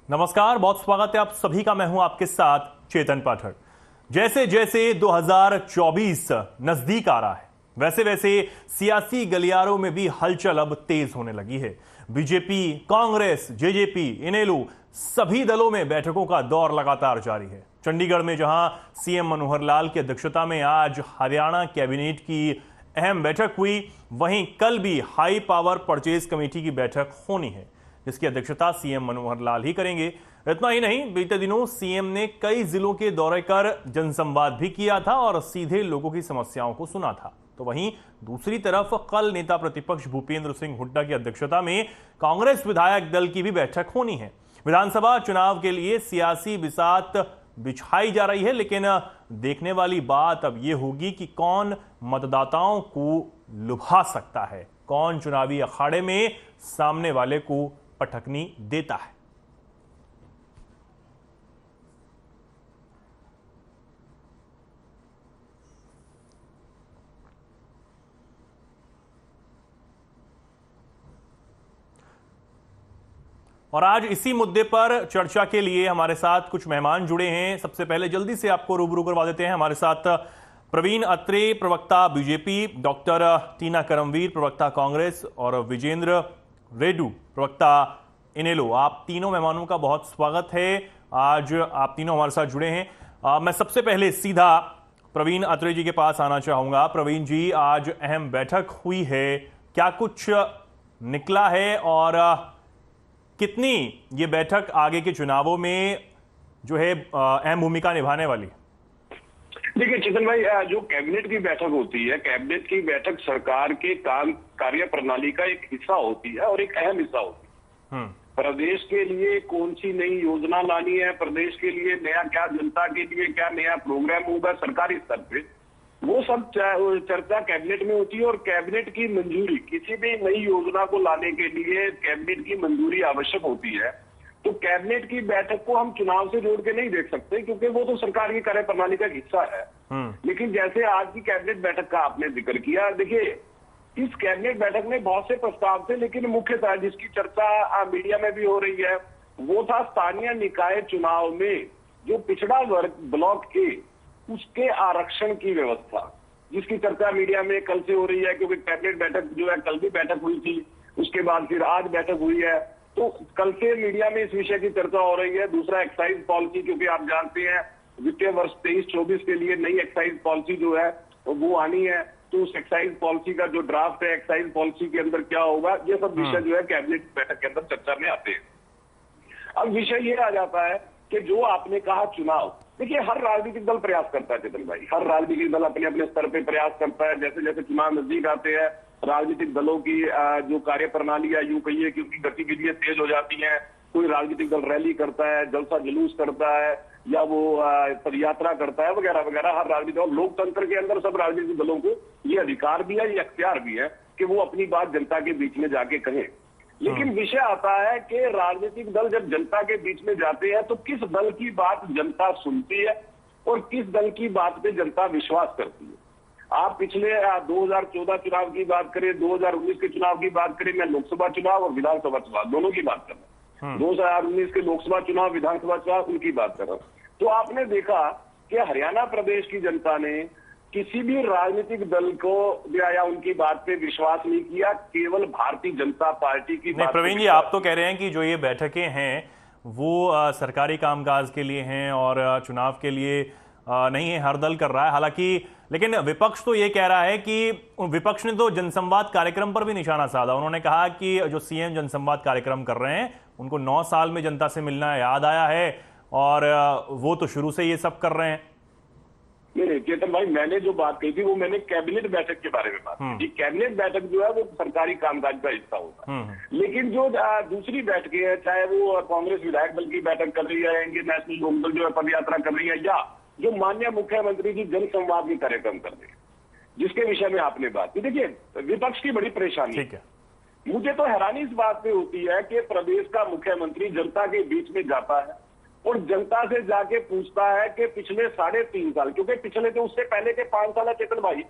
नमस्कार, बहुत स्वागत है आप सभी का। मैं हूं आपके साथ चेतन पाठक। जैसे जैसे 2024 नजदीक आ रहा है, वैसे वैसे सियासी गलियारों में भी हलचल अब तेज होने लगी है। बीजेपी, कांग्रेस, जेजेपी, इनेलो सभी दलों में बैठकों का दौर लगातार जारी है। चंडीगढ़ में जहां सीएम मनोहर लाल की अध्यक्षता में आज हरियाणा कैबिनेट की अहम बैठक हुई, वहीं कल भी हाई पावर परचेज कमेटी की बैठक होनी है, जिसकी अध्यक्षता सीएम मनोहर लाल ही करेंगे। इतना ही नहीं, बीते दिनों सीएम ने कई जिलों के दौरे कर जनसंवाद भी किया था और सीधे लोगों की समस्याओं को सुना था। तो वहीं दूसरी तरफ कल नेता प्रतिपक्ष भूपेंद्र सिंह हुड्डा की अध्यक्षता में कांग्रेस विधायक दल की भी बैठक होनी है। विधानसभा चुनाव के लिए सियासी बिसात बिछाई जा रही है, लेकिन देखने वाली बात अब यह होगी कि कौन मतदाताओं को लुभा सकता है, कौन चुनावी अखाड़े में सामने वाले को पटकनी देता है। और आज इसी मुद्दे पर चर्चा के लिए हमारे साथ कुछ मेहमान जुड़े हैं। सबसे पहले जल्दी से आपको रूबरू करवा देते हैं। हमारे साथ प्रवीण अत्रे, प्रवक्ता बीजेपी, डॉक्टर टीना करमवीर, प्रवक्ता कांग्रेस, और विजेंद्र रेड्डू, प्रवक्ता इनेलो। आप तीनों मेहमानों का बहुत स्वागत है। आज आप तीनों हमारे साथ जुड़े हैं। मैं सबसे पहले सीधा प्रवीण अत्रे जी के पास आना चाहूंगा। प्रवीण जी, आज अहम बैठक हुई है, क्या कुछ निकला है और कितनी ये बैठक आगे के चुनावों में जो है अहम भूमिका निभाने वाली? देखिए चेतन भाई, जो कैबिनेट की बैठक होती है, कैबिनेट की बैठक सरकार के काम कार्य प्रणाली का एक हिस्सा होती है और एक अहम हिस्सा होती है। प्रदेश के लिए कौन सी नई योजना लानी है, प्रदेश के लिए नया क्या, जनता के लिए क्या नया प्रोग्राम होगा सरकारी स्तर पे, वो सब चर्चा कैबिनेट में होती है। और कैबिनेट की मंजूरी, किसी भी नई योजना को लाने के लिए कैबिनेट की मंजूरी आवश्यक होती है। तो कैबिनेट की बैठक को हम चुनाव से जोड़ के नहीं देख सकते, क्योंकि वो तो सरकार की कार्यप्रणाली का हिस्सा है। लेकिन जैसे आज की कैबिनेट बैठक का आपने जिक्र किया, देखिए इस कैबिनेट बैठक में बहुत से प्रस्ताव थे, लेकिन मुख्यतः जिसकी चर्चा मीडिया में भी हो रही है वो था स्थानीय निकाय चुनाव में जो पिछड़ा वर्ग ब्लॉक ए, उसके आरक्षण की व्यवस्था, जिसकी चर्चा मीडिया में कल से हो रही है। क्योंकि कैबिनेट बैठक जो है, कल भी बैठक हुई थी, उसके बाद फिर आज बैठक हुई है, तो कल से मीडिया में इस विषय की चर्चा हो रही है। दूसरा एक्साइज पॉलिसी, क्योंकि आप जानते हैं वित्तीय वर्ष 23-24 के लिए नई एक्साइज पॉलिसी जो है वो आनी है। तो उस एक्साइज पॉलिसी का जो ड्राफ्ट है, एक्साइज पॉलिसी के अंदर क्या होगा, ये सब विषय जो है कैबिनेट बैठक के अंदर चर्चा में आते हैं। अब विषय ये आ जाता है कि जो आपने कहा चुनाव, देखिए हर राजनीतिक दल प्रयास करता है चेतन भाई, हर राजनीतिक दल अपने अपने स्तर पे प्रयास करता है। जैसे जैसे चुनाव नजदीक आते हैं, राजनीतिक दलों की जो कार्यप्रणाली है, यूं कहिए कि उनकी गतिविधियां तेज हो जाती हैं। कोई राजनीतिक दल रैली करता है, जलसा जुलूस करता है, या वो पदयात्रा करता है, वगैरह वगैरह। हर राजनीतिक और लोकतंत्र के अंदर सब राजनीतिक दलों को ये अधिकार भी है, ये अख्तियार भी है कि वो अपनी बात जनता के बीच में जाके कहें। लेकिन विषय आता है कि राजनीतिक दल जब जनता के बीच में जाते हैं तो किस दल की बात जनता सुनती है और किस दल की बात पे जनता विश्वास करती है। आप पिछले 2014 चुनाव की बात करें, 2019 के चुनाव की बात करें, मैं लोकसभा चुनाव और विधानसभा चुनाव दोनों की बात कर रहा हूं। 2019 के लोकसभा चुनाव, विधानसभा चुनाव, उनकी बात कर रहा हूं। तो आपने देखा कि हरियाणा प्रदेश की जनता ने किसी भी राजनीतिक दल को या उनकी बात पे विश्वास नहीं किया, केवल भारतीय जनता पार्टी की बात। प्रवीण जी, आप तो कह रहे हैं कि जो ये बैठकें हैं वो सरकारी कामकाज के लिए हैं और चुनाव के लिए नहीं है, हर दल कर रहा है। हालांकि लेकिन विपक्ष तो ये कह रहा है कि विपक्ष ने तो जनसंवाद कार्यक्रम पर भी निशाना साधा। उन्होंने कहा कि जो सीएम जनसंवाद कार्यक्रम कर रहे हैं उनको 9 साल में जनता से मिलना याद आया है और वो तो शुरू से ये सब कर रहे हैं। नहीं चेतन भाई, मैंने जो बात कही थी वो मैंने कैबिनेट बैठक के बारे में बात की। कैबिनेट बैठक जो है वो सरकारी कामकाज का हिस्सा होगा। लेकिन जो दूसरी बैठकें हैं, चाहे वो कांग्रेस विधायक दल की बैठक कर रही है, इंडियन नेशनल लोकदल जो है पदयात्रा कर रही है, या जो माननीय मुख्यमंत्री जी जनसंवाद के कार्यक्रम कर रहे हैं, जिसके विषय में आपने बात की, देखिए विपक्ष की बड़ी परेशानी है। मुझे तो हैरानी इस बात पे होती है कि प्रदेश का मुख्यमंत्री जनता के बीच में जाता है और जनता से जाके पूछता है कि पिछले 3.5 साल, क्योंकि पिछले तो उससे पहले के 5 साल है चेतन भाई,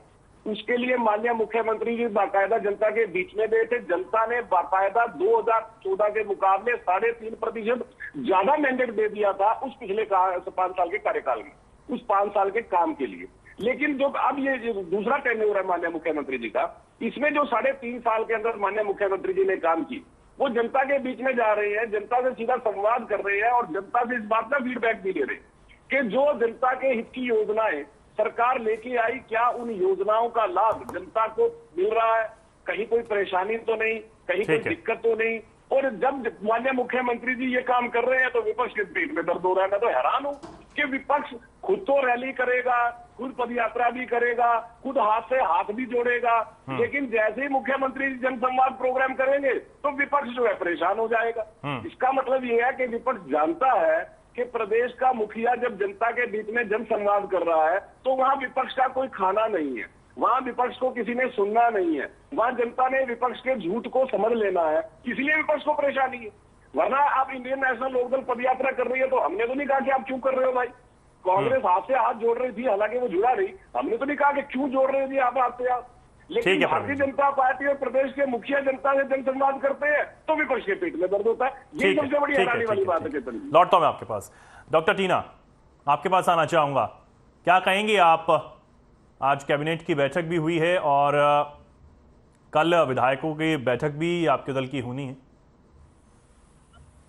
उसके लिए माननीय मुख्यमंत्री जी बाकायदा जनता के बीच में गए थे। जनता ने बाकायदा 2014 के मुकाबले 3.5% ज्यादा मैंडेट दे दिया था उस पिछले 5 साल के कार्यकाल में, उस 5 साल के काम के लिए। लेकिन जो अब ये दूसरा टेन्योर है माननीय मुख्यमंत्री जी का, इसमें जो 3.5 साल के अंदर माननीय मुख्यमंत्री जी ने काम की, वो जनता के बीच में जा रहे हैं, जनता से सीधा संवाद कर रहे हैं और जनता से इस बात का फीडबैक भी दे रहे हैं कि जो जनता के हित की योजनाएं सरकार लेके आई, क्या उन योजनाओं का लाभ जनता को मिल रहा है, कहीं कोई परेशानी तो नहीं, कहीं कोई दिक्कत तो नहीं। और जब माननीय मुख्यमंत्री जी ये काम कर रहे हैं तो विपक्ष के पेट में दर्द हो रहा है। मैं तो हैरान हूं कि विपक्ष खुद तो रैली करेगा, खुद पदयात्रा भी करेगा, खुद हाथ से हाथ भी जोड़ेगा, लेकिन जैसे ही मुख्यमंत्री जी जनसंवाद प्रोग्राम करेंगे तो विपक्ष जो है परेशान हो जाएगा। इसका मतलब ये है कि विपक्ष जानता है कि प्रदेश का मुखिया जब जनता के बीच में जनसंवाद कर रहा है तो वहां विपक्ष का कोई खाना नहीं है, वहां विपक्ष को किसी ने सुनना नहीं है, वहां जनता ने विपक्ष के झूठ को समझ लेना है, इसलिए विपक्ष को परेशानी है। वरना आप इंडियन नेशनल लोकदल पदयात्रा कर रही है तो हमने तो नहीं कहा कि आप क्यों कर रहे हो भाई, कांग्रेस हाथ से हाथ जोड़ रही थी, हालांकि वो जुड़ा रही, हमने तो नहीं कहा कि क्यों जोड़ रही थी आप हाथ से हाथ। लेकिन भारतीय जनता पार्टी और प्रदेश के मुखिया जनता से जनसंवाद करते हैं तो विपक्ष के पेट में दर्द होता है। ये सबसे बड़ी हैरानी वाली बात है। लौटता हूं मैं आपके पास। डॉक्टर टीना, आपके पास आना चाहूंगा, क्या कहेंगे आप? आज कैबिनेट की बैठक भी हुई है और कल विधायकों की बैठक भी आपके दल की होनी है।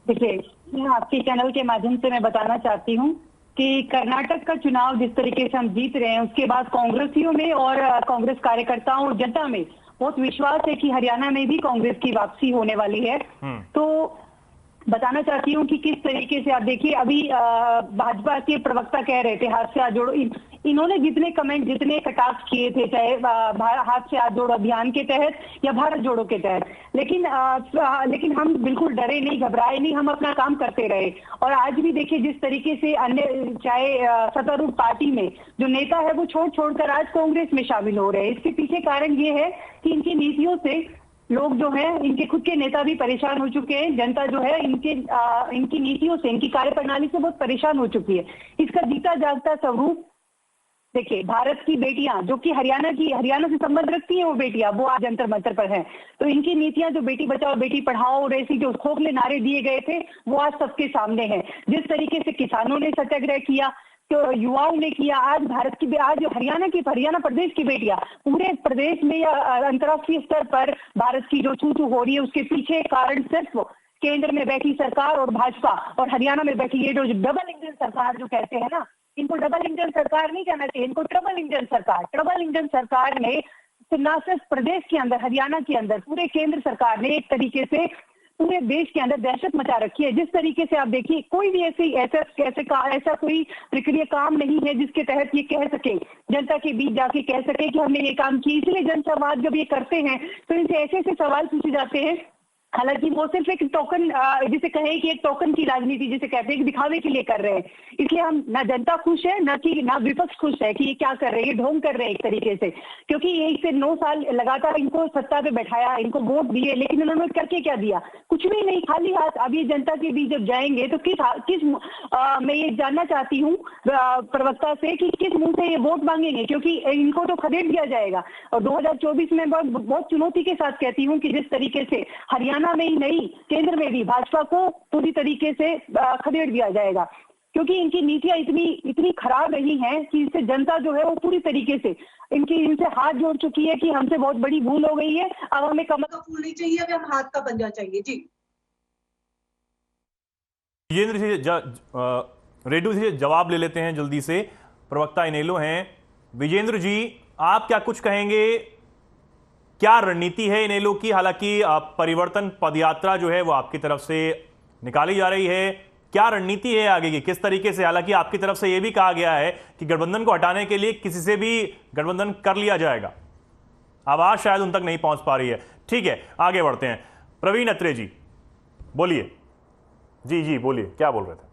देखिए, आपके चैनल के माध्यम से मैं बताना चाहती हूँ कि कर्नाटक का चुनाव जिस तरीके से हम जीत रहे हैं, उसके बाद कांग्रेसियों में और कांग्रेस कार्यकर्ताओं और जनता में बहुत विश्वास है कि हरियाणा में भी कांग्रेस की वापसी होने वाली है। तो बताना चाहती हूँ कि किस तरीके से आप देखिए, अभी भाजपा के प्रवक्ता कह रहे थे हाथ से हाथ जोड़ो, इन्होंने जितने कमेंट, जितने कटाक्ष किए थे, चाहे हाथ से हाथ जोड़ो अभियान के तहत या भारत जोड़ो के तहत, लेकिन हम बिल्कुल डरे नहीं, घबराए नहीं, हम अपना काम करते रहे। और आज भी देखिए जिस तरीके से अन्य चाहे सत्तारूढ़ पार्टी में जो नेता है वो छोड़कर आज कांग्रेस में शामिल हो रहे हैं। इसके पीछे कारण ये है कि इनकी नीतियों से लोग जो है, इनके खुद के नेता भी परेशान हो चुके हैं, जनता जो है इनकी नीतियों से, इनकी कार्यप्रणाली से बहुत परेशान हो चुकी है। इसका जीता जागता स्वरूप देखिए, भारत की बेटियां जो कि हरियाणा से संबंध रखती हैं, वो बेटियां वो आज जंतर मंतर पर हैं। तो इनकी नीतियां जो बेटी बचाओ बेटी पढ़ाओ और ऐसी जो खोखले नारे दिए गए थे वो आज सबके सामने हैं। जिस तरीके से किसानों ने सत्याग्रह किया, तो युवाओं ने किया, आज हरियाणा प्रदेश की बेटियां पूरे प्रदेश में या अंतर्राष्ट्रीय स्तर पर भारत की जो छू हो रही है, उसके पीछे कारण सिर्फ केंद्र में बैठी सरकार और भाजपा और हरियाणा में बैठी ये जो डबल इंजन सरकार जो कहते हैं ना, इनको डबल इंजन सरकार नहीं कहना चाहिए, इनको ट्रबल इंजन सरकार ने न सिर्फ प्रदेश के अंदर, हरियाणा के अंदर, पूरे केंद्र सरकार ने एक तरीके से पूरे देश के अंदर दहशत मचा रखी है। जिस तरीके से आप देखिए, कोई भी ऐसा कोई प्रक्रिया काम नहीं है जिसके तहत ये कह सके, जनता के बीच जाके कह सके कि हमने ये काम किया। इसलिए जनसंवाद जब ये करते हैं तो इनसे ऐसे सवाल पूछे जाते हैं, हालांकि वो सिर्फ एक टोकन, जिसे कहें कि एक टोकन की राजनीति जिसे कहते हैं कि दिखावे के लिए कर रहे हैं। इसलिए हम ना जनता खुश है, ना विपक्ष खुश है कि ये क्या कर रहे हैं, ये ढोंग कर रहे हैं एक तरीके से, क्योंकि यही से 9 साल लगातार इनको सत्ता पे बैठाया, इनको वोट दिए, लेकिन उन्होंने करके क्या दिया? कुछ भी नहीं, खाली हाथ। अब ये जनता के बीच जब जाएंगे तो मैं ये जानना चाहती हूँ प्रवक्ता से कि किस मुंह से ये वोट मांगेंगे, क्योंकि इनको तो खदेड़ दिया जाएगा। और 2024 में बहुत चुनौती के साथ कहती हूँ कि जिस तरीके से हरियाणा में ही नहीं, केंद्र में भी भाजपा को पूरी तरीके से खदेड़ दिया जाएगा, क्योंकि इनकी नीतियां इतनी खराब रही हैं कि इससे जनता जो है वो पूरी तरीके से इनसे हाथ जोड़ चुकी है कि हमसे बहुत बड़ी भूल हो गई है, अब हमें कमल का फूल नहीं चाहिए, अब हम हाथ का पंजा चाहिए। जी विजेंद्र जी, रेड्डू जी जवाब ले लेते हैं जल्दी से, प्रवक्ता इनेलो हैं। विजेंद्र जी, आप क्या कुछ कहेंगे? क्या रणनीति है इनेलो की? हालांकि परिवर्तन पदयात्रा जो है वो आपकी तरफ से निकाली जा रही है, क्या रणनीति है आगे की, किस तरीके से? हालांकि आपकी तरफ से यह भी कहा गया है कि गठबंधन को हटाने के लिए किसी से भी गठबंधन कर लिया जाएगा, आवाज शायद उन तक नहीं पहुंच पा रही है। ठीक है, आगे बढ़ते हैं। प्रवीण अत्रे जी बोलिए। जी बोलिए, क्या बोल रहे थे?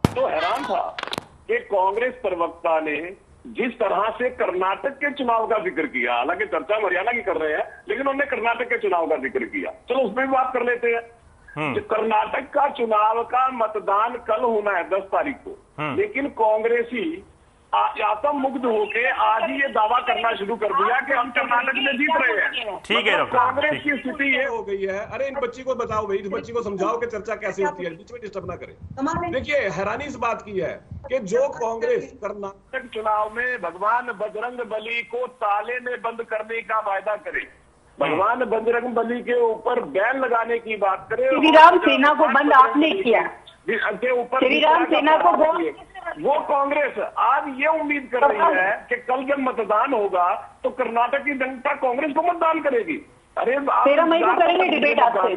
तो हैरान था कि कांग्रेस प्रवक्ता ने जिस तरह से कर्नाटक के चुनाव का जिक्र किया, हालांकि चर्चा हरियाणा की कर रहे हैं, लेकिन उन्होंने कर्नाटक के चुनाव का जिक्र किया, चलो उसमें भी बात कर लेते हैं। कर्नाटक का चुनाव का मतदान कल होना है 10 तारीख को, लेकिन कांग्रेसी आत्म मुग्ध होके आज ही ये दावा करना शुरू कर दिया कि हम कर्नाटक में जीत रहे हैं। ठीक है डॉक्टर, कांग्रेस की स्थिति ये हो गई है। अरे इन बच्ची को बताओ भाई, इस बच्ची को समझाओ कि चर्चा कैसे होती है, बीच में डिस्टर्ब ना करें। देखिए हैरानी इस बात की है कि जो कांग्रेस कर्नाटक चुनाव में भगवान बजरंग बली को ताले में बंद करने का वायदा करे, भगवान बजरंग बली के ऊपर बैन लगाने की बात करे, श्रीराम सेना को बंद आपने किया, के ऊपर श्रीराम सेना को वो कांग्रेस आज ये उम्मीद कर रही है कि कल जब मतदान होगा तो कर्नाटक की जनता कांग्रेस को मतदान करेगी। अरे 13 मई को करेंगे डिबेट आपसे,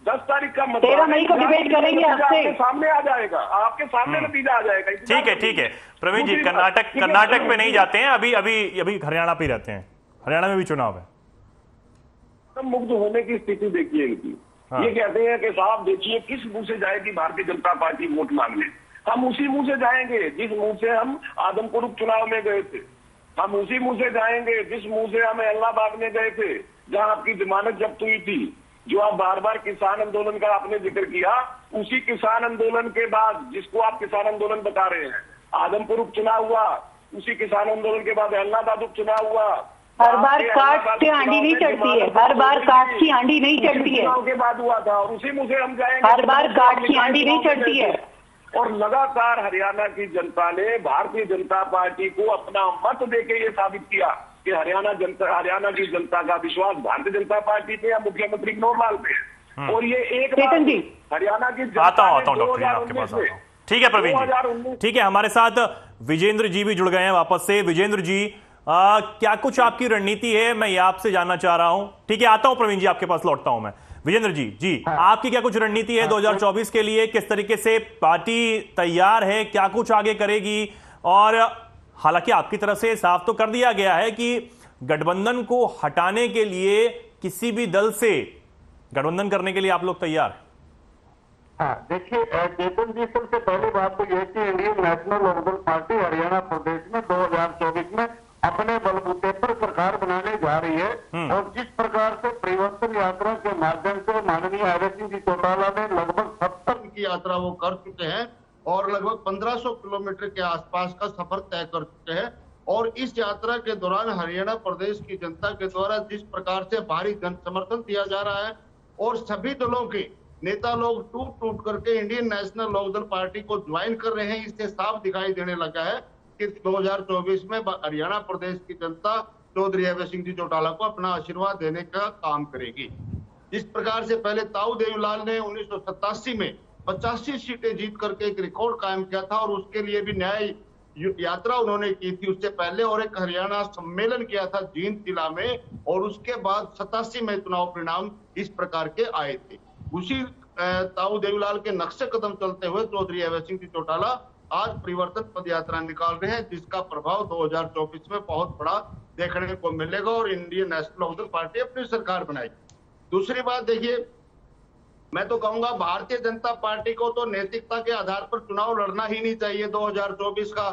10 तारीख का 13 मई को डिबेट करेंगे आपसे, सामने आ जाएगा, आपके सामने नतीजा आ जाएगा। ठीक है प्रवीण जी, कर्नाटक पे नहीं जाते हैं, अभी हरियाणा पे रहते हैं, हरियाणा में भी चुनाव है। मुग्ध होने की स्थिति देखिए इनकी। ये कहते हैं कि साहब देखिए किस मुंह से जाएगी भारतीय जनता पार्टी वोट मांगने, हम उसी मुंह से जाएंगे जिस मुंह से हम आदमपुर उपचुनाव में गए थे, हम उसी मुंह से जाएंगे जिस मुंह से हम इलाहाबाद में गए थे जहां आपकी जमानत जब्त हुई थी, जो आप बार बार किसान आंदोलन का आपने जिक्र किया, उसी किसान आंदोलन के बाद जिसको आप किसान आंदोलन बता रहे हैं, आदमपुर उपचुनाव हुआ, उसी किसान आंदोलन के बाद इलाहाबाद उपचुनाव हुआ। हर बार काट की आंधी नहीं चढ़ती है, हर बार काट की आंधी नहीं चढ़ती है, के बाद हुआ था और उसी मुंह से हम जाएंगे, हर बार काट की आंधी नहीं चढ़ती है। और लगातार हरियाणा की जनता ने भारतीय जनता पार्टी को अपना मत देके ये साबित किया कि हरियाणा की जनता का विश्वास भारतीय जनता पार्टी पे या मुख्यमंत्री मनोहर लाल पे। और ये एक हरियाणा की आता हूं डॉक्टर आपके पास आता हूं। ठीक है प्रवीण जी, ठीक है, हमारे साथ विजेंद्र जी भी जुड़ गए हैं वापस से। विजेंद्र जी, क्या कुछ आपकी रणनीति है, मैं ये आपसे जानना चाह रहा हूं। ठीक है, आता हूं प्रवीण जी, आपके पास लौटता हूं मैं। विजेंद्र जी, आपकी क्या कुछ रणनीति है 2024 के लिए, किस तरीके से पार्टी तैयार है, क्या कुछ आगे करेगी? और हालांकि आपकी तरफ से साफ तो कर दिया गया है कि गठबंधन को हटाने के लिए किसी भी दल से गठबंधन करने के लिए आप लोग तैयार हैं। हाँ, देखिए चेतन जी, सबसे पहली बात तो यह कि Indian national Lokdal party Haryana Pradesh में 2024 में अपने बलबूते पर सरकार बनाने जा रही है। और जिस प्रकार से परिवर्तन यात्रा के माध्यम से माननीय आर्य सिंह जी चौटाला ने लगभग 70 की यात्रा वो कर चुके हैं और लगभग 1500 किलोमीटर के आसपास का सफर तय कर चुके हैं। और इस यात्रा के दौरान हरियाणा प्रदेश की जनता के द्वारा जिस प्रकार से भारी जन समर्थन दिया जा रहा है और सभी दलों के नेता लोग टूट टूट करके इंडियन नेशनल लोकदल पार्टी को ज्वाइन कर रहे हैं, इससे साफ दिखाई देने लगा है कि 2024 में हरियाणा प्रदेश की जनता चौधरी आर्य सिंह जी चौटाला को अपना आशीर्वाद देने का काम करेगी। जिस प्रकार से पहले ताऊ देवीलाल ने 1987 में 85 सीटें जीत करके एक रिकॉर्ड कायम किया था और उसके लिए भी न्याय यात्रा उन्होंने की थी उससे पहले, और एक हरियाणा सम्मेलन किया था जींद जिला में, और उसके बाद 87 में चुनाव परिणाम इस प्रकार के आए थे। उसी ताऊ देवीलाल के नक्शे कदम चलते हुए चौधरी आर्य सिंह जी चौटाला आज परिवर्तन पद यात्रा निकाल रहे हैं, जिसका प्रभाव 2024 में बहुत बड़ा देखने को मिलेगा और इंडियन नेशनल लोकदल पार्टी अपनी सरकार बनाएगी। दूसरी बात देखिए, मैं तो कहूंगा भारतीय जनता पार्टी को तो नैतिकता के आधार पर चुनाव लड़ना ही नहीं चाहिए 2024 का।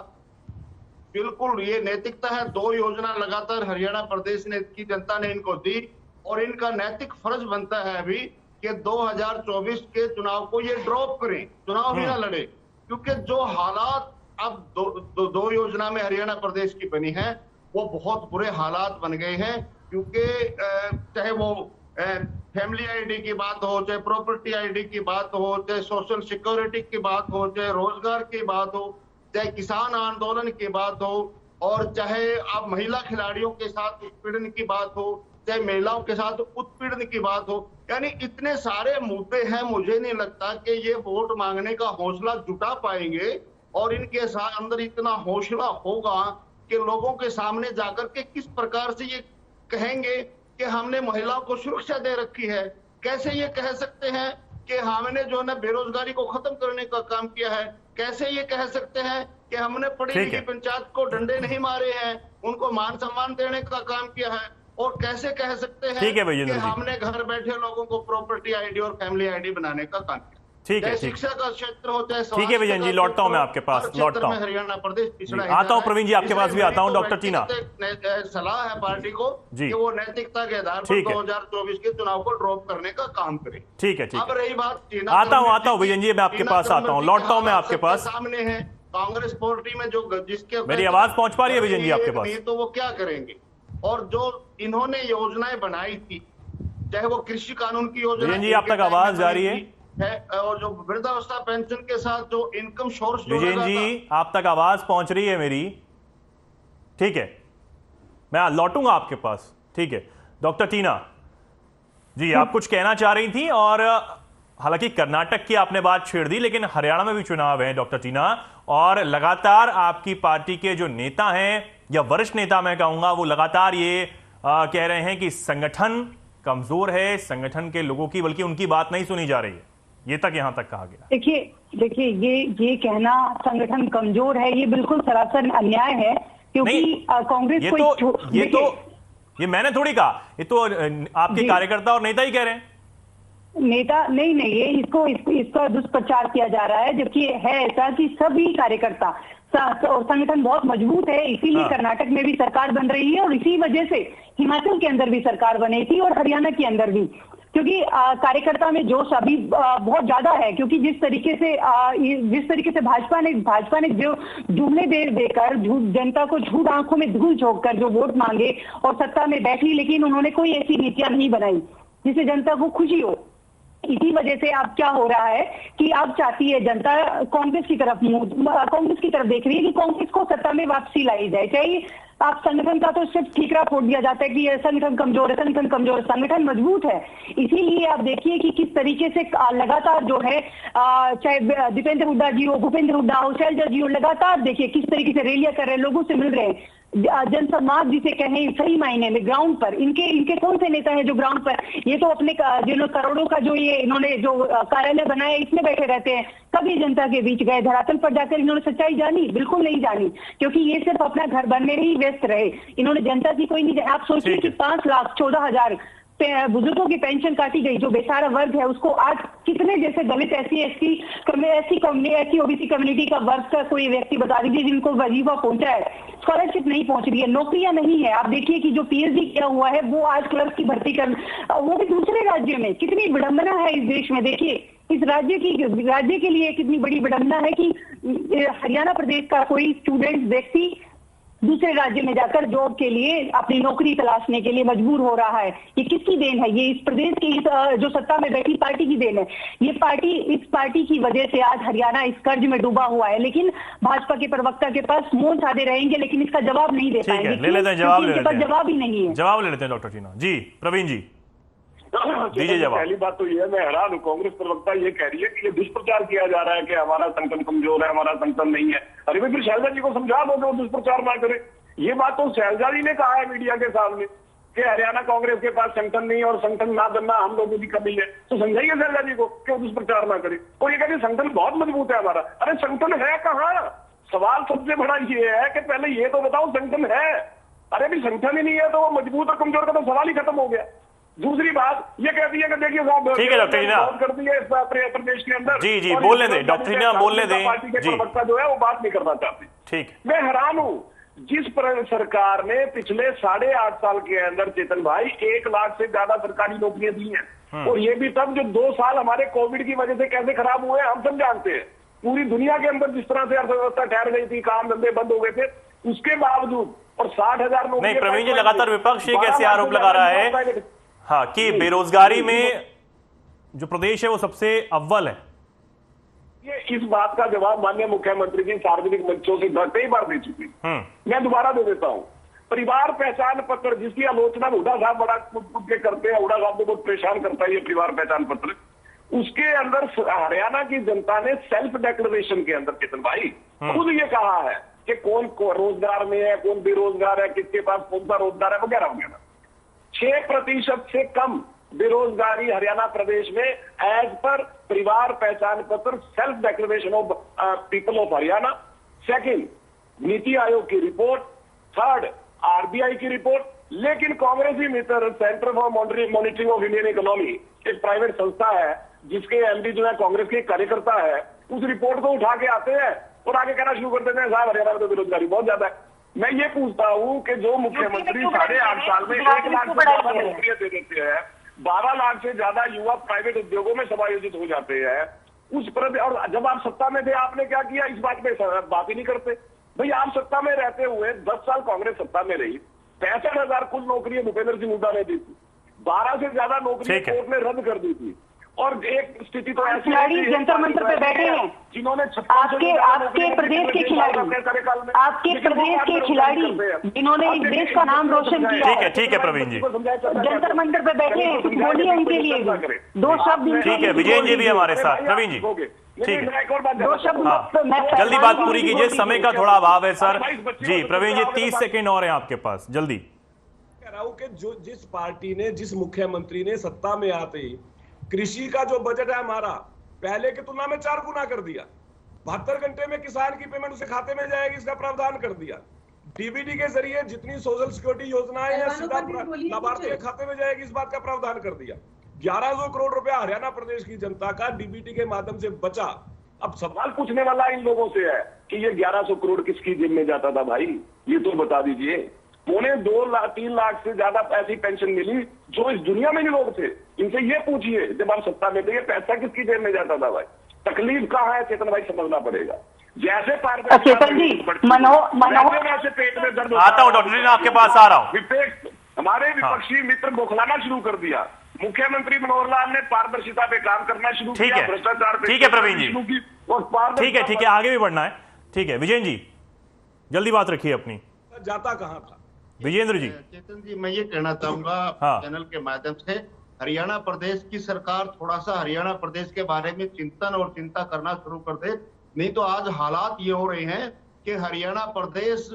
बिल्कुल ये नैतिकता है, 2 योजना लगातार हरियाणा प्रदेश ने की जनता ने इनको दी और इनका नैतिक फर्ज बनता है अभी कि 2024 के चुनाव को ये ड्रॉप करें, चुनाव ही ना लड़े, क्योंकि जो हालात अब दो योजना में हरियाणा प्रदेश की बनी है वो बहुत बुरे हालात बन गए हैं। क्योंकि चाहे वो फैमिली आईडी की बात हो, चाहे प्रॉपर्टी आईडी की बात हो, चाहे सोशल सिक्योरिटी की बात हो, चाहे रोजगार की बात हो, चाहे किसान आंदोलन की बात हो, और चाहे आप महिला खिलाड़ियों के साथ उत्पीड़न की बात हो, चाहे महिलाओं के साथ उत्पीड़न की बात हो, यानी इतने सारे मुद्दे हैं। मुझे नहीं लगता कि ये वोट मांगने का हौसला जुटा पाएंगे और इनके अंदर इतना हौसला होगा कि लोगों के सामने जाकर के किस प्रकार से ये कहेंगे कि हमने महिलाओं को सुरक्षा दे रखी है। कैसे ये कह सकते हैं कि हमने जो है बेरोजगारी को खत्म करने का काम किया है। कैसे ये कह सकते हैं कि हमने पढ़ी लिखी पंचायत को डंडे नहीं मारे हैं, उनको मान सम्मान देने का काम किया है। और कैसे कह सकते हैं कि हमने घर बैठे लोगों को प्रॉपर्टी आईडी और फैमिली आईडी बनाने का काम किया। ठीक है, शिक्षा का क्षेत्र होता है। ठीक है विजय जी, लौटता हूं मैं आपके पास, लौटता हूं। हरियाणा प्रदेश पिछड़ा आता हूं प्रवीण जी, आपके पास भी आता हूं। डॉक्टर चीना, सलाह है पार्टी को कि वो नैतिकता के आधार पर 2024 के चुनाव को ड्रॉप करने का काम करे। ठीक है, अब रही बात आता हूं विजय जी, मैं आपके पास आता हूं, लौटता हूं मैं आपके पास। सामने है कांग्रेस पार्टी में जो जिसके मेरी आवाज पहुंच पा रही है विजय जी आपके पास? तो वो क्या करेंगे? और जो इन्होंने योजनाएं बनाई थी, चाहे वो कृषि कानून की योजना, विजय जी आप तक आवाज जा रही है, और जो वृद्धावस्था पेंशन के साथ जो इनकम सोर्स, विजय जी आप तक आवाज पहुंच रही है मेरी? ठीक है, मैं लौटूंगा आपके पास। ठीक है, डॉक्टर टीना जी आप कुछ कहना चाह रही थी, और हालांकि कर्नाटक की आपने बात छेड़ दी, लेकिन हरियाणा में भी चुनाव है डॉक्टर टीना, और लगातार आपकी पार्टी के जो नेता हैं, या वरिष्ठ नेता मैं कहूंगा, वो लगातार ये कह रहे हैं कि संगठन कमजोर है, संगठन के लोगों की, बल्कि उनकी बात नहीं सुनी जा रही है। ये तक यहां तक कहा गया। देखिए ये कहना संगठन कमजोर है, ये बिल्कुल सरासर अन्याय है, क्योंकि कांग्रेस ये मैंने थोड़ी कहा, ये तो आपके कार्यकर्ता और नेता ही कह रहे हैं। नेता नहीं, ये इसका दुष्प्रचार किया जा रहा है, जबकि है ऐसा कि सभी कार्यकर्ता और संगठन बहुत मजबूत है, इसीलिए कर्नाटक में भी सरकार बन रही है, और इसी वजह से हिमाचल के अंदर भी सरकार बनी थी और हरियाणा के अंदर भी, क्योंकि कार्यकर्ता में जोश अभी बहुत ज्यादा है। क्योंकि जिस तरीके से भाजपा ने जो जुमले देकर जनता को झूठ आंखों में धूल झोंक कर जो वोट मांगे और सत्ता में बैठी, लेकिन उन्होंने कोई ऐसी नीतियां नहीं बनाई जिससे जनता को खुशी हो। इसी वजह से अब क्या हो रहा है कि अब चाहती है जनता कांग्रेस की तरफ देख रही है कि कांग्रेस को सत्ता में वापसी लाई जाए। चाहे आप संगठन का तो सिर्फ ठीकरा फोड़ दिया जाता है कि ये संगठन कमजोर है, संगठन मजबूत है। इसीलिए आप देखिए कि किस तरीके से लगातार जो है, चाहे दीपेंद्र हुड्डा जी हो, भूपेंद्र हुड्डा हो, शैलजा जी हो, लगातार देखिए किस तरीके से रैलियां कर रहे हैं, लोगों से मिल रहे हैं, जनसंवाद जिसे कहें सही मायने में ग्राउंड पर। इनके कौन से नेता हैं जो ग्राउंड पर, ये तो अपने जिन्होंने करोड़ों का जो ये इन्होंने जो कार्यालय बनाया इसमें बैठे रहते हैं, कभी जनता के बीच गए, धरातल पर जाकर इन्होंने सच्चाई जानी? बिल्कुल नहीं जानी, क्योंकि ये सिर्फ अपना घर बनने में ही व्यस्त रहे। इन्होंने जनता की कोई नहीं। आप सोचिए कि 5,14,000 बुजुर्गों की पेंशन काटी गई, जो बेसहारा वर्ग है उसको आज कितने जैसे दलित ऐसी ओबीसी कम्युनिटी का वर्ग का कोई व्यक्ति बता दीजिए जिनको वजीफा पहुंचा है, स्कॉलरशिप नहीं पहुंच रही है, नौकरियां नहीं है। आप देखिए कि जो पीएचडी किया हुआ है वो आज क्लर्क की भर्ती कर, वो भी दूसरे राज्य में। कितनी विडंबना है इस देश में। देखिए इस राज्य के लिए कितनी बड़ी विडंबना है कि हरियाणा प्रदेश का कोई स्टूडेंट व्यक्ति दूसरे राज्य में जाकर जॉब के लिए अपनी नौकरी तलाशने के लिए मजबूर हो रहा है। ये किसकी देन है? ये इस प्रदेश की जो सत्ता में बैठी पार्टी की देन है। इस पार्टी की वजह से आज हरियाणा इस कर्ज में डूबा हुआ है। लेकिन भाजपा के प्रवक्ता के पास मौन साधे रहेंगे, लेकिन इसका जवाब नहीं दे पाएंगे। जवाब ही नहीं है। जवाब ले लेते हैं डॉक्टर टीना जी। प्रवीण जी दीजिए जवाब। पहली बात तो ये है, मैं हैरान हूँ, कांग्रेस प्रवक्ता ये कह रही है कि ये दुष्प्रचार किया जा रहा है कि हमारा संगठन कमजोर है, हमारा संगठन नहीं है। अरे भाई फिर शैलजा जी को समझा दो कि वो दुष्प्रचार ना करे। ये बात तो शैलजा जी ने कहा है मीडिया के सामने कि हरियाणा कांग्रेस के पास संगठन नहीं है और संगठन ना बनना हम लोगों की कमी है। तो समझाइए शैलजा जी को कि वो दुष्प्रचार ना करे। और ये कहते संगठन बहुत मजबूत है हमारा। अरे संगठन है कहाँ? सवाल सबसे बड़ा ये है कि पहले ये तो बताओ संगठन है। अरे भी संगठन ही नहीं है तो वो मजबूत और कमजोर का तो सवाल ही खत्म हो गया। दूसरी बात ये कहती है कि देखिए साहब, ठीक है डॉक्टर टीना, कर दी है इस प्रदेश के अंदर। जी बोलने दे डॉक्टर टीना, बोलने दे। पार्टी के प्रवक्ता जो है वो बात नहीं करना चाहती। ठीक, मैं हैरान हूं जिस सरकार ने पिछले 8.5 साल के अंदर चेतन भाई 1 लाख से ज्यादा सरकारी नौकरियां दी हैं। और ये भी तब जो 2 साल हमारे कोविड की वजह से कैसे खराब हुए हम सब जानते हैं। पूरी दुनिया के अंदर जिस तरह से अर्थव्यवस्था ठहर गई थी, काम धंधे बंद हो गए थे, उसके बावजूद और 60,000 नहीं। प्रवीण जी लगातार विपक्ष ये कैसे आरोप लगा रहा है हाँ कि बेरोजगारी में जो प्रदेश है वो सबसे अव्वल है? ये इस बात का जवाब माननीय मुख्यमंत्री जी सार्वजनिक मंचों से कई बार दे चुकी। मैं दोबारा दे देता हूं। परिवार पहचान पत्र जिसकी आलोचना हुड्डा साहब बड़ा कुछ के करते हैं, हुड्डा साहब को बहुत परेशान करता है ये परिवार पहचान पत्र, उसके अंदर हरियाणा की जनता ने सेल्फ डिक्लेरेशन के अंदर चेतन भाई खुद ये कहा है कि कौन रोजगार में है, कौन बेरोजगार है, किसके पास कौन सा रोजगार है, वगैरह वगैरह। 6% से कम बेरोजगारी हरियाणा प्रदेश में एज पर परिवार पहचान पत्र self declaration of people of Haryana. Second, NITI Aayog की रिपोर्ट। थर्ड, आरबीआई की रिपोर्ट। लेकिन कांग्रेसी मित्र centre for monitoring of Indian economy एक प्राइवेट संस्था है जिसके एमडी जो है कांग्रेस के कार्यकर्ता है, उस रिपोर्ट को उठा के आते हैं और आगे कहना शुरू कर देते हैं साहब हरियाणा में तो बेरोजगारी बहुत ज्यादा है। मैं ये पूछता हूं कि जो मुख्यमंत्री 8.5 साल में 1 लाख से ज्यादा नौकरियां दे देते हैं, 12 लाख से ज्यादा युवा प्राइवेट उद्योगों में समायोजित हो जाते हैं, उस पर, और जब आप सत्ता में थे आपने क्या किया, इस बात में बात ही नहीं करते। भाई आप सत्ता में रहते हुए 10 साल कांग्रेस सत्ता में रही, 65,000 कुल नौकरियां भूपेंद्र सिंह हुड्डा ने दी थी, 12 से ज्यादा नौकरियां कोर्ट ने रद्द कर दी थी। और एक स्थिति तो ऐसी खिलाड़ी जंतर मंतर पे बैठे हैं जिन्होंने आपके प्रदेश के खिलाड़ी, आपके प्रदेश के खिलाड़ी जिन्होंने इस देश का नाम रोशन किया। ठीक है प्रवीण जी, जंतर मंतर पे बैठे हैं, कुछ बोलिए उनके लिए भी 2 शब्द। ठीक है विजयन जी भी हमारे साथ। प्रवीण जी ठीक है, 2 शब्द जल्दी बात पूरी कीजिए, समय का थोड़ा अभाव है सर जी। प्रवीण जी 30 सेकेंड और है आपके पास, जल्दी। कह रहा हूं कि जो जिस पार्टी ने, जिस मुख्यमंत्री ने सत्ता में आते ही कृषि का जो बजट है हमारा पहले की तुलना में 4 गुना कर दिया, 72 घंटे में किसान की पेमेंट उसे खाते में जाएगी, इसका प्रावधान कर दिया। डीबीटी के जरिए जितनी सोशल सिक्योरिटी योजनाएं हैं सीधा लाभार्थी के खाते में जाएगी, इस बात का प्रावधान कर दिया। 1100 करोड़ रुपया हरियाणा प्रदेश की जनता का डीबीटी के माध्यम से बचा। अब सवाल पूछने वाला इन लोगों से है कि ये 1100 करोड़ किसकी जेब में जाता था भाई, ये तो बता दीजिए। 2.25-3 लाख से ज्यादा ऐसी पेंशन मिली जो इस दुनिया में ही लोग थे, इनसे ये पूछिए जब आप सत्ता में थे ये पैसा किसकी जेब में जाता था भाई। तकलीफ कहाँ है चेतन भाई, समझना पड़ेगा। जैसे चेतन जी वैसे पेट में दर्द आता हूँ डॉक्टर जी, आपके पास आ रहा हूँ। विपक्ष हमारे विपक्षी मित्र बौखलाना शुरू कर दिया। मुख्यमंत्री मनोहर लाल ने पारदर्शिता पे काम करना शुरू किया, भ्रष्टाचार पे। ठीक है प्रवीण जी, ठीक है आगे भी बढ़ना है। ठीक है विजयन जी जल्दी बात रखिए अपनी। जाता कहां था विजेंद्र जी? चेतन जी मैं ये कहना चाहूंगा चैनल के माध्यम से, हरियाणा प्रदेश की सरकार थोड़ा सा हरियाणा प्रदेश के बारे में चिंतन और चिंता करना शुरू कर दे। नहीं तो आज हालात ये हो रहे हैं कि हरियाणा प्रदेश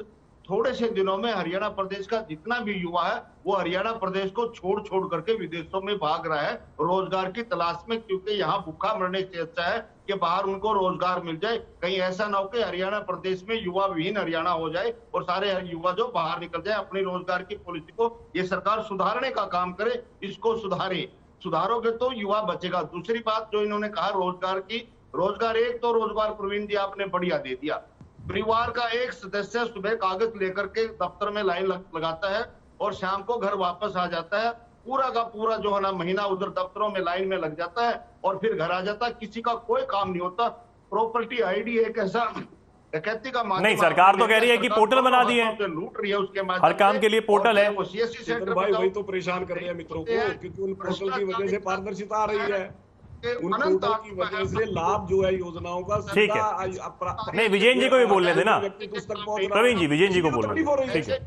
थोड़े से दिनों में हरियाणा प्रदेश का जितना भी युवा है वो हरियाणा प्रदेश को छोड़ करके विदेशों में भाग रहा है रोजगार की तलाश में, क्योंकि यहाँ भूखा मरने से अच्छा है कि बाहर उनको रोजगार मिल जाए। कहीं ऐसा ना हो कि हरियाणा प्रदेश में युवा विहीन हरियाणा हो जाए और सारे युवा जो बाहर निकल जाए। अपनी रोजगार की पॉलिसी को ये सरकार सुधारने का काम करे, इसको सुधारोगे तो युवा बचेगा। दूसरी बात जो इन्होंने कहा रोजगार की, रोजगार एक तो रोजगार प्रवीण जी आपने बढ़िया दे दिया। परिवार का एक सदस्य सुबह कागज लेकर के दफ्तर में लाइन लगाता है और शाम को घर वापस आ जाता है, पूरा का पूरा जो है ना महीना उधर दफ्तरों में लाइन में लग जाता है और फिर घर आ जाता है, किसी का कोई काम नहीं होता। प्रॉपर्टी आईडी एक ऐसा डकैती का नहीं, सरकार तो कह रही है कि पोर्टल बना दिए हैं, लूट रही है उसके माध्यम हर काम के लिए पोर्टल है। वो सीएससी सेंटर भाई वही तो परेशान कर रहे हैं मित्रों को, क्योंकि उन पोर्टल की वजह से पारदर्शिता आ रही है, उन पोर्टल की वजह से लाभ जो है योजनाओं का। ठीक है, नहीं विजयन जी को भी बोलने देना, प्रवीण जी विजयन जी को बोलना।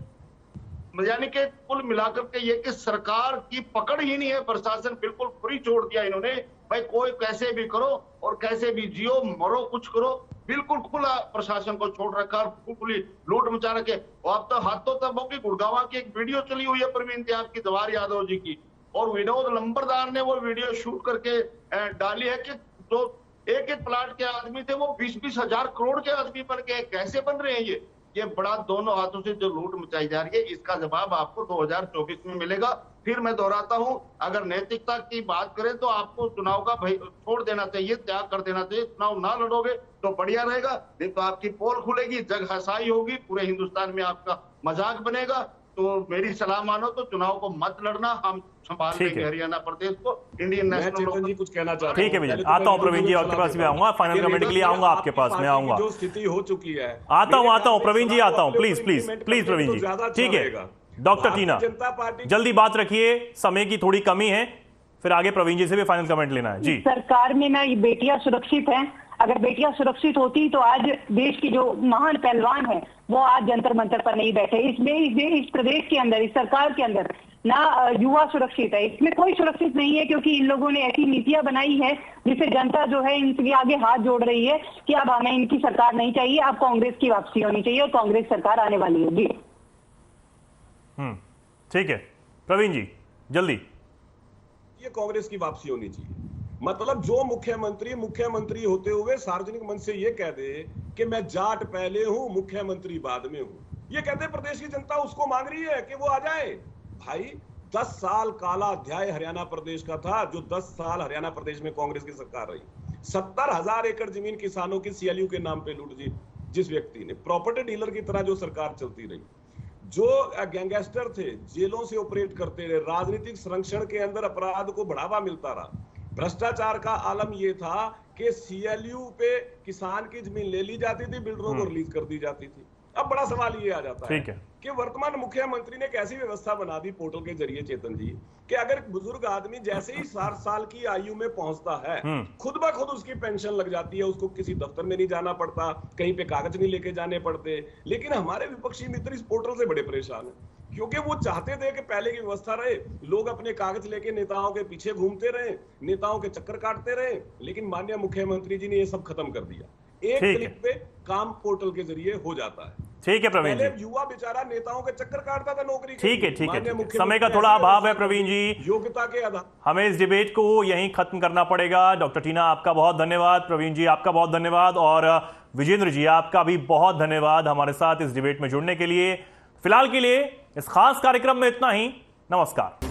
यानी कि कुल मिलाकर के ये कि सरकार की पकड़ ही नहीं है, प्रशासन बिल्कुल फ्री छोड़ दिया इन्होंने। भाई कोई कैसे भी करो और कैसे भी जियो मरो कुछ करो, बिल्कुल खुला प्रशासन को छोड़ रखा, खुली लूट मचा रखे। अब तो हाथों तक होगी। गुड़गांव की एक वीडियो चली हुई है प्रवीण जी आपकी, जवाहर यादव जी की, और विनोद लंबरदार ने वो वीडियो शूट करके डाली है कि जो एक प्लाट के आदमी थे वो 20-20 हजार करोड़ के आदमी बन गए। कैसे बन रहे हैं ये बड़ा दोनों हाथों से जो लूट मचाई जा रही है, इसका जवाब आपको 2024 में मिलेगा। फिर मैं दोहराता हूं, अगर नैतिकता की बात करें तो आपको चुनाव का छोड़ देना चाहिए, त्याग कर देना चाहिए। चुनाव ना लड़ोगे तो बढ़िया रहेगा, नहीं तो आपकी पोल खुलेगी, जग हसाई होगी, पूरे हिंदुस्तान में आपका मजाक बनेगा। तो मेरी सलाह मानो तो चुनाव को मत लड़ना, हम संभाल लेंगे हरियाणा प्रदेश को। इंडियन नेशनल जी कुछ कहना चाहते हैं। ठीक है विजय, आता हूँ प्रवीण जी आपके पास भी आऊंगा, फाइनल कमेंट के लिए आऊंगा आपके पास, मैं आऊंगा। जो स्थिति हो चुकी है, आता हूँ प्रवीण जी, आता हूँ प्लीज प्रवीण जी। ठीक है डॉक्टर टीना जल्दी बात रखिए, समय की थोड़ी कमी है, फिर आगे प्रवीण जी से भी फाइनल कमेंट लेना है जी। सरकार में ना बेटियां सुरक्षित हैं, अगर बेटियां सुरक्षित होती तो आज देश की जो महान पहलवान है वो आज जंतर मंतर पर नहीं बैठे। इस प्रदेश के अंदर, इस सरकार के अंदर ना युवा सुरक्षित है, इसमें कोई सुरक्षित नहीं है, क्योंकि इन लोगों ने ऐसी नीतियां बनाई है जिससे जनता जो है इनके आगे हाथ जोड़ रही है कि अब हमें इनकी सरकार नहीं चाहिए, अब कांग्रेस की वापसी होनी चाहिए और कांग्रेस सरकार आने वाली है जी। ठीक है प्रवीण जी जल्दी। ये कांग्रेस की वापसी होनी चाहिए, मतलब जो मुख्यमंत्री होते हुए सार्वजनिक मंच से ये कह दे कि मैं जाट पहले हूं मुख्यमंत्री बाद में हूं, ये कहते प्रदेश की जनता उसको मांग रही है कि वो आ जाए। भाई 10 साल काला अध्याय हरियाणा प्रदेश का था, जो 10 साल हरियाणा प्रदेश में कांग्रेस की सरकार रही। 70,000 एकड़ जमीन किसानों की सीएलयू के नाम पे लूट दी जिस व्यक्ति ने, प्रॉपर्टी डीलर की तरह जो सरकार चलती रही, जो गैंगस्टर थे जेलों से ऑपरेट करते रहे, राजनीतिक संरक्षण के अंदर अपराध को बढ़ावा मिलता रहा, भ्रष्टाचार का आलम यह था कि सीएलयू पे किसान की जमीन ले ली जाती थी, बिल्डरों को रिलीज कर दी जाती थी। अब बड़ा सवाल ये आ जाता है कि वर्तमान मुख्यमंत्री ने एक ऐसी व्यवस्था बना दी पोर्टल के जरिए चेतन जी कि अगर बुजुर्ग आदमी जैसे ही 60 साल की आयु में पहुंचता है, खुद ब खुद उसकी पेंशन लग जाती है, उसको किसी दफ्तर में नहीं जाना पड़ता, कहीं पे कागज नहीं लेके जाने पड़ते। लेकिन हमारे विपक्षी मित्र इस पोर्टल से बड़े परेशान हैं, क्योंकि वो चाहते थे कि पहले की व्यवस्था रहे, लोग अपने कागज लेके नेताओं के पीछे घूमते रहे, नेताओं के चक्कर काटते रहे। लेकिन माननीय मुख्यमंत्री जी ने ये सब खत्म कर दिया, एक क्लिक पे काम पोर्टल के जरिए हो जाता है। ठीक है प्रवीण जी, युवा बेचारा नेताओं के चक्कर काटता था नौकरी के। ठीक है। समय का थोड़ा अभाव है प्रवीण जी, योग्यता के आधार हमें इस डिबेट को यहीं खत्म करना पड़ेगा। डॉक्टर टीना आपका बहुत धन्यवाद, प्रवीण जी आपका बहुत धन्यवाद और विजेंद्र जी आपका भी बहुत धन्यवाद हमारे साथ इस डिबेट में जुड़ने के लिए। फिलहाल के लिए इस खास कार्यक्रम में इतना ही। नमस्कार।